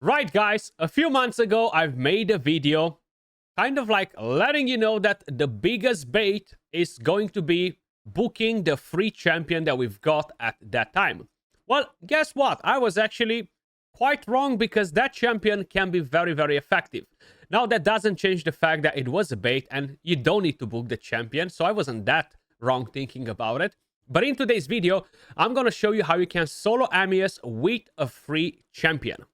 Right, guys, a few months ago, I've made a video kind of like letting you know that the biggest bait is going to be booking the free champion that we've got at that time. Well, guess what? I was actually quite wrong because that champion can be very, very effective. Now, that doesn't change the fact that it was a bait and you don't need to book the champion, so I wasn't that wrong thinking about it. But in today's video, I'm going to show you how you can solo Amius with a free champion.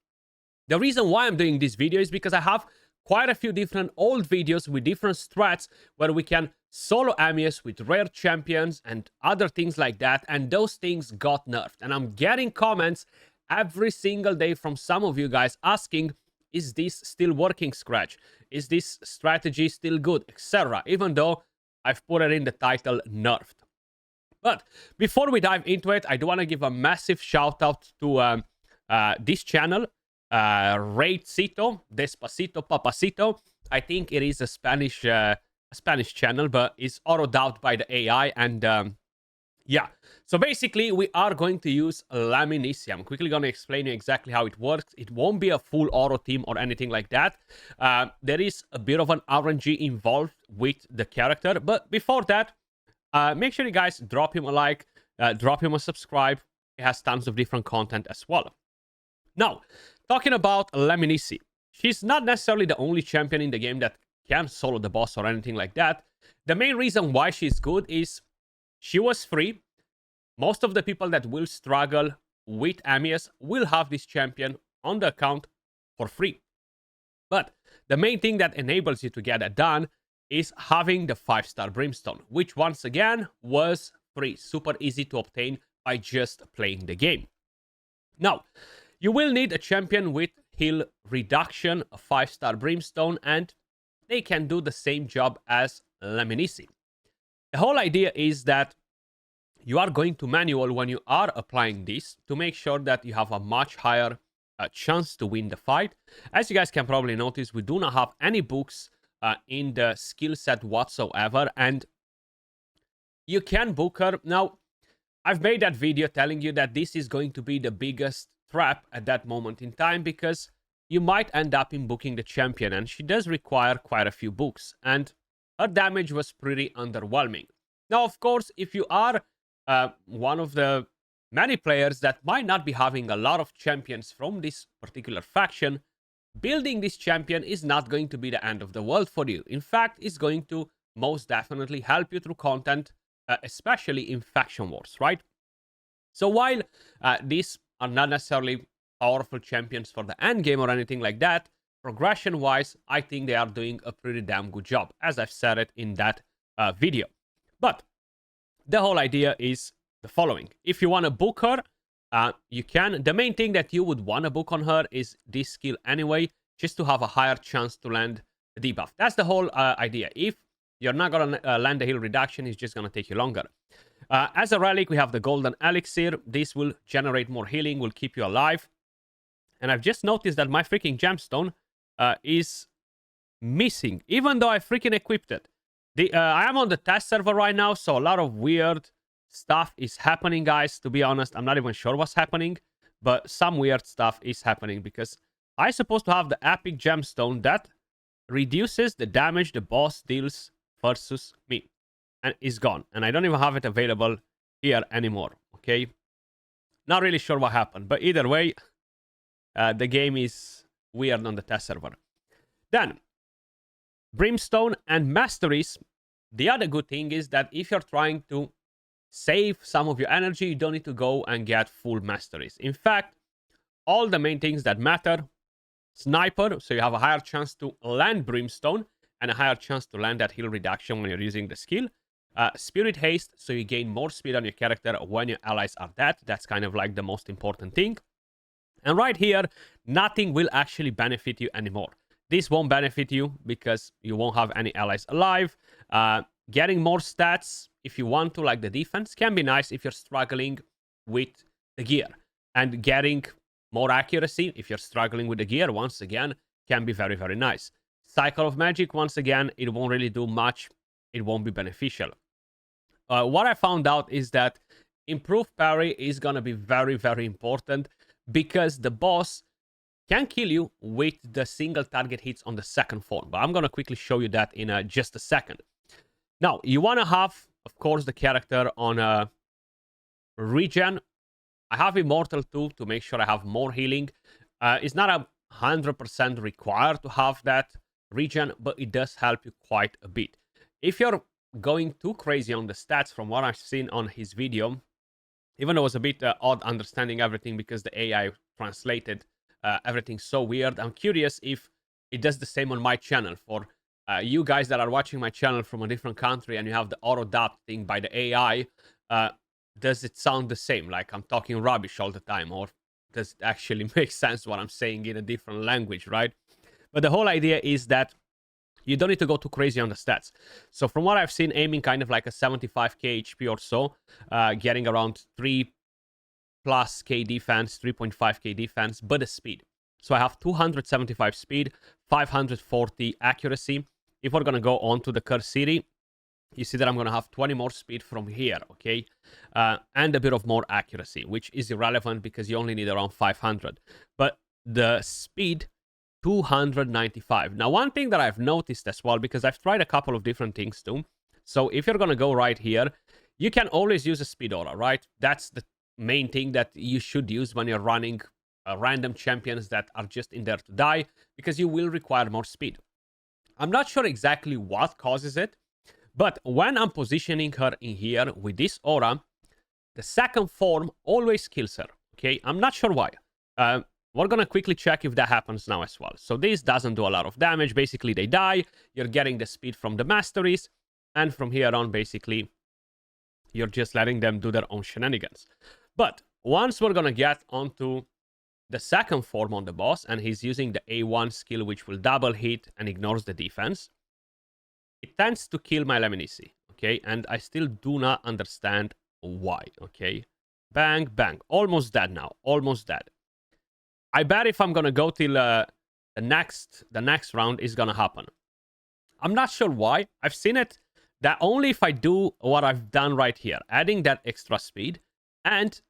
The reason why I'm doing this video is because I have quite a few different old videos with different strats where we can solo Amius with rare champions and other things like that, and those things got nerfed. And I'm getting comments every single day from some of you guys asking, is this still working, Skratch? Is this strategy still good, etc. Even though I've put it in the title, nerfed. But before we dive into it, I do want to give a massive shout out to this channel, Reycito, Despacito, Papacito. I think it is a Spanish channel, but it's autoed out by the AI. And yeah, so basically we are going to use Laminici. I'm quickly going to explain you exactly how it works. It won't be a full auto team or anything like that. There is a bit of an RNG involved with the character, but before that, make sure you guys drop him a like, drop him a subscribe. It has tons of different content as well. Now, talking about Laminici, she's not necessarily the only champion in the game that can solo the boss or anything like that. The main reason why she's good is she was free. Most of the people that will struggle with Amius will have this champion on the account for free. But the main thing that enables you to get that done is having the 5-star Brimstone, which once again was free, super easy to obtain by just playing the game. Now, you will need a champion with heal reduction, a 5-star Brimstone, and they can do the same job as Laminici. The whole idea is that you are going to manual when you are applying this to make sure that you have a much higher chance to win the fight. As you guys can probably notice, we do not have any books in the skill set whatsoever, and you can book her. Now, I've made that video telling you that this is going to be the biggest trap at that moment in time because you might end up in booking the champion, and she does require quite a few books, and her damage was pretty underwhelming. Now, of course, if you are one of the many players that might not be having a lot of champions from this particular faction, building this champion is not going to be the end of the world for you. In fact, it's going to most definitely help you through content, especially in faction wars, right? So while these are not necessarily powerful champions for the end game or anything like that, progression-wise, I think they are doing a pretty damn good job, as I've said it in that video. But the whole idea is the following. If you want to book her, you can. The main thing that you would want to book on her is this skill anyway, just to have a higher chance to land the debuff. That's the whole idea. If you're not going to land the heal reduction, it's just going to take you longer. As a relic, we have the golden elixir. This will generate more healing, will keep you alive. And I've just noticed that my freaking gemstone is missing, even though I freaking equipped it. I am on the test server right now, so a lot of weird stuff is happening, guys. To be honest, I'm not even sure what's happening, but some weird stuff is happening because I'm supposed to have the epic gemstone that reduces the damage the boss deals versus me, and is gone, and I don't even have it available here anymore. Okay, not really sure what happened, but either way, the game is weird on the test server. Then Brimstone and Masteries. The other good thing is that if you're trying to save some of your energy, you don't need to go and get full Masteries. In fact, all the main things that matter: Sniper, so you have a higher chance to land Brimstone and a higher chance to land that heal reduction when you're using the skill. Spirit Haste, so you gain more speed on your character when your allies are dead. That's kind of like the most important thing. And right here, nothing will actually benefit you anymore. This won't benefit you because you won't have any allies alive. Getting more stats, if you want to, like the defense, can be nice if you're struggling with the gear. And getting more accuracy, if you're struggling with the gear, once again, can be very, very nice. Cycle of Magic, once again, it won't really do much. It won't be beneficial. What I found out is that improved parry is going to be very, very important because the boss can kill you with the single target hits on the second form. But I'm going to quickly show you that in just a second. Now, you want to have, of course, the character on regen. I have Immortal too to make sure I have more healing. It's not 100% required to have that regen, but it does help you quite a bit. If you're going too crazy on the stats from what I've seen on his video, even though it was a bit odd understanding everything because the AI translated everything so weird, I'm curious if it does the same on my channel. For you guys that are watching my channel from a different country and you have the auto-dub thing by the AI, does it sound the same? Like I'm talking rubbish all the time, or does it actually make sense what I'm saying in a different language, right? But the whole idea is that you don't need to go too crazy on the stats. So from what I've seen, aiming kind of like a 75k HP or so, getting around 3+ K defense, 3.5k defense, but a speed. So I have 275 speed, 540 accuracy. If we're going to go on to the Curse City, you see that I'm going to have 20 more speed from here, okay? And a bit of more accuracy, which is irrelevant because you only need around 500. But the speed, 295. Now, one thing that I've noticed as well, because I've tried a couple of different things too. So if you're going to go right here, you can always use a speed aura, right? That's the main thing that you should use when you're running random champions that are just in there to die, because you will require more speed. I'm not sure exactly what causes it, but when I'm positioning her in here with this aura, the second form always kills her, okay? I'm not sure why. We're going to quickly check if that happens now as well. So this doesn't do a lot of damage. Basically, they die. You're getting the speed from the masteries. And from here on, basically, you're just letting them do their own shenanigans. But once we're going to get onto the second form on the boss, and he's using the A1 skill, which will double hit and ignores the defense, it tends to kill my Lemnisci, okay? And I still do not understand why, okay? Bang, bang. Almost dead now. Almost dead. I bet if I'm going to go till the next round is going to happen. I'm not sure why. I've seen it that only if I do what I've done right here, adding that extra speed, and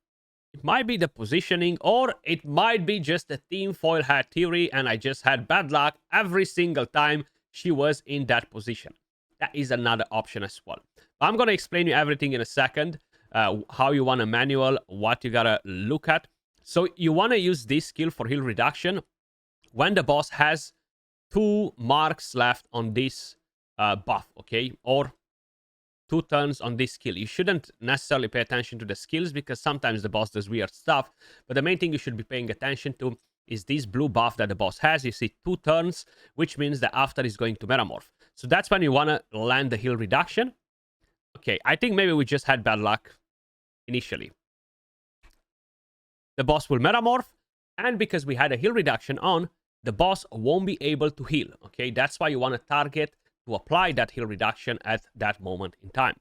it might be the positioning, or it might be just the team foil had theory and I just had bad luck every single time she was in that position. That is another option as well. I'm going to explain you everything in a second, how you want a manual, what you got to look at. So you want to use this skill for heal reduction when the boss has 2 marks left on this buff, okay? Or 2 turns on this skill. You shouldn't necessarily pay attention to the skills because sometimes the boss does weird stuff. But the main thing you should be paying attention to is this blue buff that the boss has. You see 2 turns, which means that after is going to metamorph. So that's when you want to land the heal reduction. Okay, I think maybe we just had bad luck initially. The boss will metamorph, and because we had a heal reduction on, the boss won't be able to heal, okay? That's why you want to target to apply that heal reduction at that moment in time.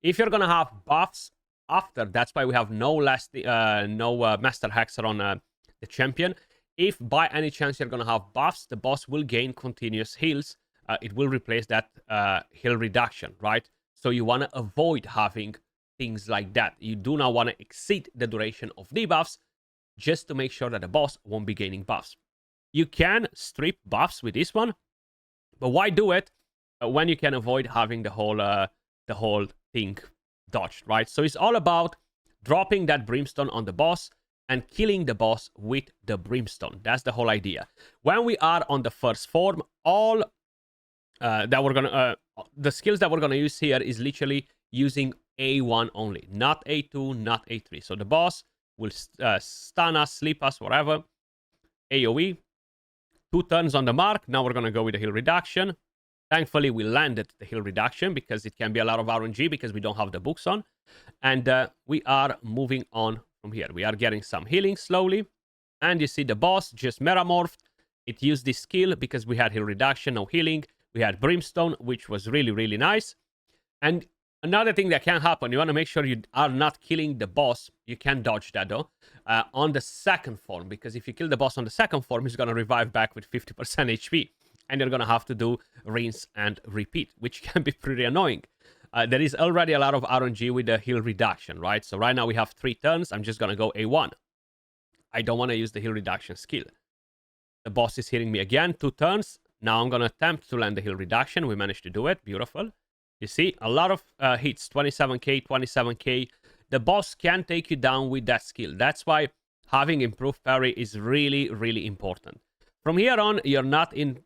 If you're going to have buffs after, that's why we have no Master Hexer on the champion. If by any chance you're going to have buffs, the boss will gain continuous heals. It will replace that heal reduction, right? So you want to avoid having things like that. You do not want to exceed the duration of debuffs, just to make sure that the boss won't be gaining buffs. You can strip buffs with this one, but why do it when you can avoid having the whole thing dodged, right? So it's all about dropping that brimstone on the boss and killing the boss with the brimstone. That's the whole idea. When we are on the first form, all the skills that we're gonna use here is literally using A1 only, not A2, not A3. So the boss will stun us, sleep us, whatever. AoE, 2 turns on the mark. Now we're going to go with the heal reduction. Thankfully, we landed the heal reduction because it can be a lot of RNG because we don't have the books on. And we are moving on from here. We are getting some healing slowly. And you see the boss just metamorphed. It used this skill because we had heal reduction, no healing. We had brimstone, which was really, really nice. And another thing that can happen, you want to make sure you are not killing the boss. You can dodge that though, on the second form, because if you kill the boss on the second form, he's going to revive back with 50% HP. And you're going to have to do rinse and repeat, which can be pretty annoying. There is already a lot of RNG with the heal reduction, right? So right now we have 3 turns. I'm just going to go A1. I don't want to use the heal reduction skill. The boss is hitting me again. 2 turns. Now I'm going to attempt to land the heal reduction. We managed to do it. Beautiful. You see, a lot of hits. 27k, 27k. The boss can take you down with that skill. That's why having improved parry is really, really important. From here on, you're not in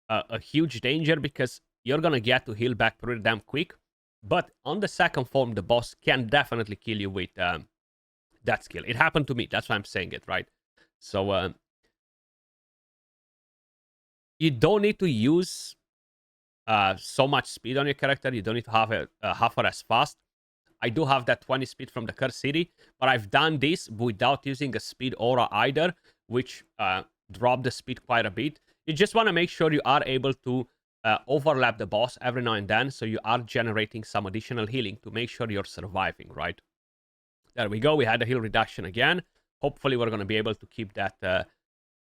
a huge danger because you're going to get to heal back pretty damn quick. But on the second form, the boss can definitely kill you with that skill. It happened to me. That's why I'm saying it, right? So you don't need to use so much speed on your character. You don't need to have it half or as fast. I do have that 20 speed from the Curse City, but I've done this without using a speed aura either, which dropped the speed quite a bit. You just want to make sure you are able to overlap the boss every now and then, so you are generating some additional healing to make sure you're surviving, right? There we go. We had a heal reduction again. Hopefully, we're going to be able to keep that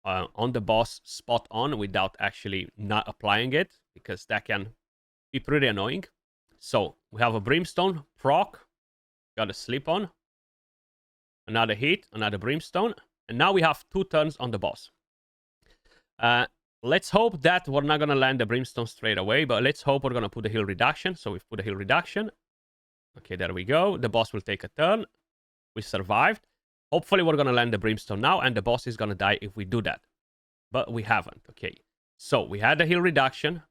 on the boss spot on without actually not applying it, because that can be pretty annoying. So we have a Brimstone, proc, got a slip on, another hit, another Brimstone, and now we have 2 turns on the boss. Let's hope that we're not going to land the Brimstone straight away, but let's hope we're going to put the heal reduction. So we've put a heal reduction. Okay, there we go. The boss will take a turn. We survived. Hopefully we're going to land the Brimstone now, and the boss is going to die if we do that. But we haven't. Okay, so we had the heal reduction.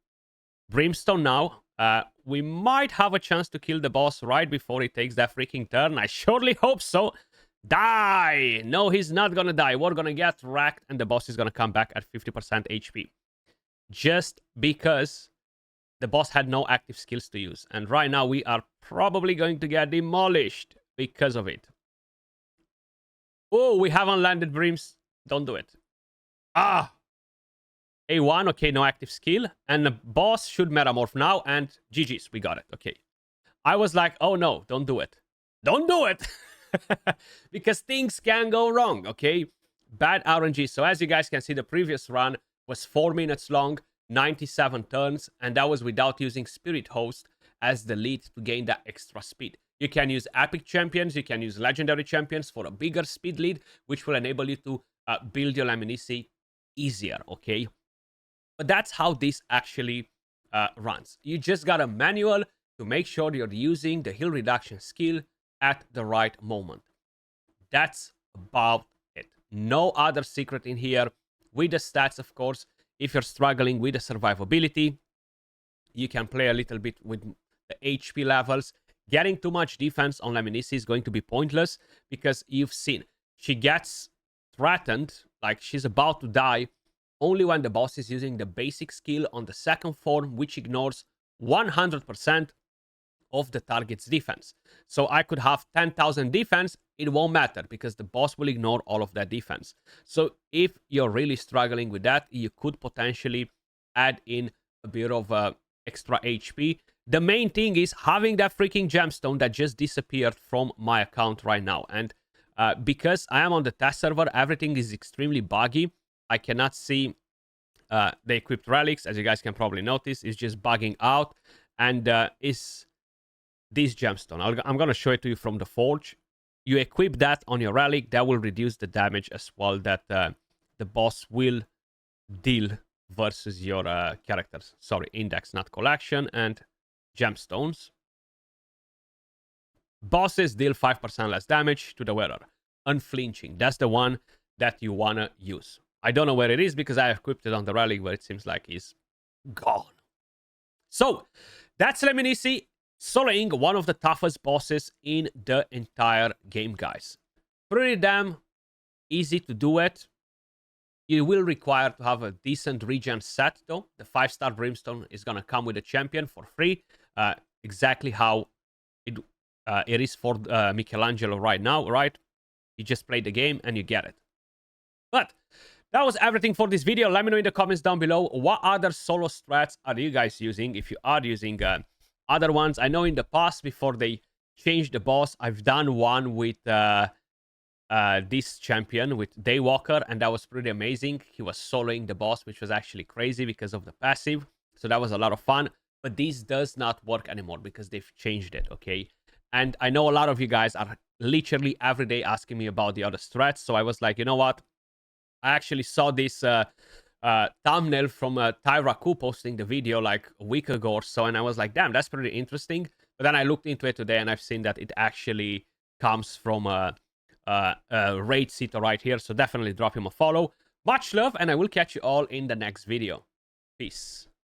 Brimstone now. We might have a chance to kill the boss right before he takes that freaking turn. I surely hope so. Die! No, he's not gonna die. We're gonna get wrecked, and the boss is gonna come back at 50% HP. Just because the boss had no active skills to use. And right now, we are probably going to get demolished because of it. Oh, we haven't landed Brims. Don't do it. Ah! A1, okay, no active skill. And the boss should metamorph now, and GG's, we got it. Okay. I was like, oh no, don't do it. Don't do it! Because things can go wrong, okay? Bad RNG. So as you guys can see, the previous run was 4 minutes long, 97 turns, and that was without using Spirit Host as the lead to gain that extra speed. You can use epic champions, you can use legendary champions for a bigger speed lead, which will enable you to build your Laminici easier, okay? But that's how this actually runs. You just got a manual to make sure you're using the heal reduction skill at the right moment. That's about it. No other secret in here. With the stats, of course, if you're struggling with the survivability, you can play a little bit with the HP levels. Getting too much defense on Laminici is going to be pointless, because you've seen she gets threatened, like she's about to die, only when the boss is using the basic skill on the second form, which ignores 100% of the target's defense. So I could have 10,000 defense, it won't matter because the boss will ignore all of that defense. So if you're really struggling with that, you could potentially add in a bit of extra HP. The main thing is having that freaking gemstone that just disappeared from my account right now. And because I am on the test server, everything is extremely buggy. I cannot see the equipped relics, as you guys can probably notice. It's just bugging out. And is this gemstone. I'm going to show it to you from the forge. You equip that on your relic, that will reduce the damage as well that the boss will deal versus your characters. Sorry, index, not collection, and gemstones. Bosses deal 5% less damage to the wearer. Unflinching, that's the one that you want to use. I don't know where it is because I equipped it on the relic, but it seems like it's gone. So, that's Laminici. Soloing one of the toughest bosses in the entire game, guys. Pretty damn easy to do it. You will require to have a decent regen set, though. The 5-star Brimstone is going to come with a champion for free. Exactly how it is for Michelangelo right now, right? You just play the game and you get it. But that was everything for this video. Let me know in the comments down below, what other solo strats are you guys using? If you are using other ones. I know in the past, before they changed the boss, I've done one with this champion, with Daywalker, and that was pretty amazing. He was soloing the boss, which was actually crazy because of the passive. So that was a lot of fun. But this does not work anymore because they've changed it, okay? And I know a lot of you guys are literally every day asking me about the other strats. So I was like, you know what? I actually saw this thumbnail from Tyraku posting the video like a week ago or so, and I was like, damn, that's pretty interesting. But then I looked into it today, and I've seen that it actually comes from Raid Sito right here. So definitely drop him a follow. Much love, and I will catch you all in the next video. Peace.